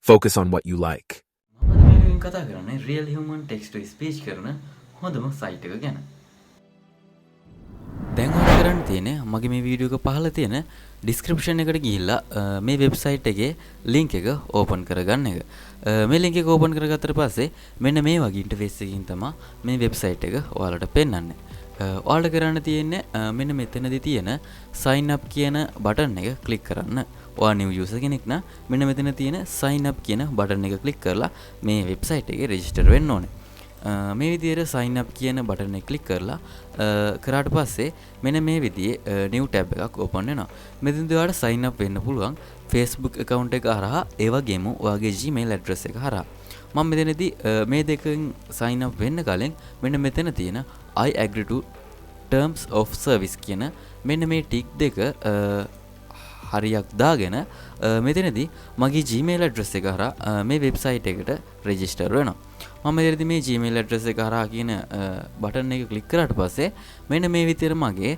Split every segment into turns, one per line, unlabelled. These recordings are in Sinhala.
Focus on what you like.
මම මේ කතා කරන්නේ real human text to speech කරන හොඳම සයිට් එක ගැන. දැන් ඔයාලා කරන්න තියෙන්නේ මගේ මේ වීඩියෝ එක පහළ තියෙන description එකට ගිහිල්ලා මේ වෙබ්සයිට් එකේ link එක open කරගන්න එක. මේ link එක open කරගත්තට පස්සේ මෙන්න මේ වගේ interface එකකින් තමයි මේ වෙබ්සයිට් එක ඔයාලට පෙන්වන්නේ. ඔයාලට කරන්න තියෙන්නේ මෙන්න මෙතනදී තියෙන sign up කියන බටන් එක click කරන්න. ඔයා new user කෙනෙක් නම් මෙන්න මෙතන තියෙන sign up කියන බටන් එක click කරලා මේ වෙබ්සයිට් එකේ register වෙන්න ඕනේ. මේ විදිහට sign up කියන බටන් එක click කරලා කරාට පස්සේ මෙන්න මේ විදිහේ new tab එකක් open වෙනවා. මෙතනදී ඔයාලට sign up වෙන්න පුළුවන් Facebook account එක හරහා ඒ වගේම ඔයාගේ Gmail address එක හරහා. මම මෙතනදී මේ දෙකෙන් sign up වෙන්න කලින් මෙන්න මෙතන තියෙන I agree to terms of service කියන මෙන්න මේ tick දෙක හරියක් දාගෙන මෙතනදී මගේ Gmail address එක හරහා මේ website එකට register වෙනවා. මම මෙතනදී මේ Gmail address එක හරහා කියන බටන් එක click කරාට පස්සේ මෙන්න මේ විදිහට මගේ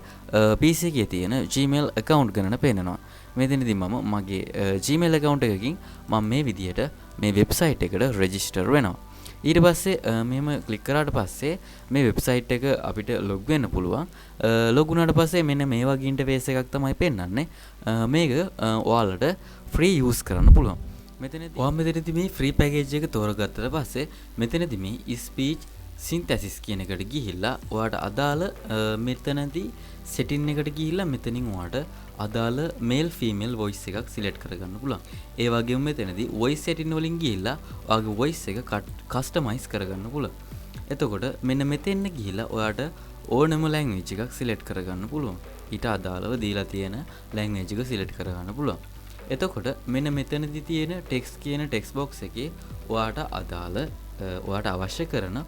PC එකේ තියෙන Gmail account ගණන පේනවා. මෙතනදී මම මගේ Gmail account එකකින් මම මේ විදිහට මේ website එකට register වෙනවා. ඊට පස්සේ මෙහෙම ක්ලික් කරාට පස්සේ මේ වෙබ්සයිට් එක අපිට ලොග් වෙන්න පුළුවන්. ලොග් වුණාට පස්සේ මෙන්න මේ වගේ ඉන්ටර්ෆේස් එකක් තමයි පෙන්වන්නේ. මේක ඔයාලට ෆ්‍රී යූස් කරන්න පුළුවන්. මෙතනදී මේ ෆ්‍රී පැකේජ් එක තෝරගත්තට පස්සේ මෙතනදී මේ ස්පීච් සින්තැසිස් කියන එකට ගිහිල්ලා ඔයාට අදාළ මෙතනදී සෙටින් එකට ගිහිල්ලා මෙතනින් ඔයාට අදාළ මේල් ෆීමේල් වොයිස් එකක් සිලෙක්ට් කරගන්න පුළුවන්. ඒ වගේම මෙතනදී වොයිස් සෙටින් වලින් ගිහිල්ලා ඔයාගේ වොයිස් එක කස්ටමයිස් කරගන්න පුළුවන්. එතකොට මෙන්න මෙතෙන් ගිහිල්ලා ඔයාට ඕනම ලැන්ග්වේජ් එකක් සිලෙක්ට් කරගන්න පුළුවන්. ඊට අදාළව දීලා තියෙන ලැන්ග්වේජ් එක සිලෙක්ට් කරගන්න පුළුවන්. එතකොට මෙන්න මෙතනදී තියෙන ටෙක්ස්ට් කියන ටෙක්ස්ට් බොක්ස් එකේ ඔයාට අදාළ ඔයාට අවශ්‍ය කරන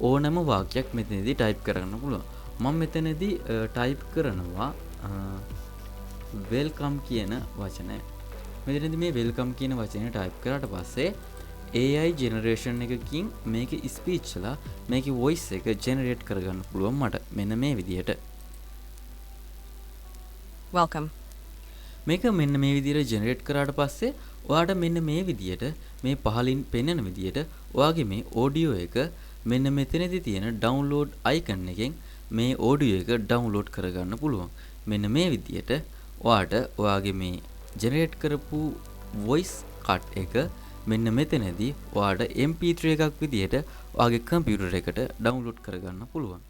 ඕනම වාක්‍යයක් මෙතනදී ටයිප් කරන්න පුළුවන්. මම මෙතනදී ටයිප් කරනවා වෙල්කම් කියන වචනය. මෙතනදී මේ වෙල්කම් කියන වචනය ටයිප් කරාට පස්සේ AI generation එකකින් මේකේ ස්පීච් ලා මේකේ වොයිස් එක ජෙනරේට් කරගන්න පුළුවන් මට. මෙන්න මේ විදිහට.
Welcome.
මේක මෙන්න මේ විදිහට ජෙනරේට් කරාට පස්සේ ඔයාට මෙන්න මේ විදිහට මේ පහලින් පෙන්වන විදිහට ඔයාගේ මේ ඔඩියෝ එක මෙන්න මෙතනදී තියෙන ඩවුන්ලෝඩ් අයිකන් එකෙන් මේ ඔඩියෝ එක ඩවුන්ලෝඩ් කරගන්න පුළුවන්. මෙන්න මේ විදිහට ඔයාට ඔයාගේ මේ ජෙනරේට් කරපු වොයිස් කට් එක මෙන්න මෙතනදී ඔයාට MP3 එකක් විදිහට ඔයාගේ කම්පියුටර් එකට ඩවුන්ලෝඩ් කරගන්න පුළුවන්.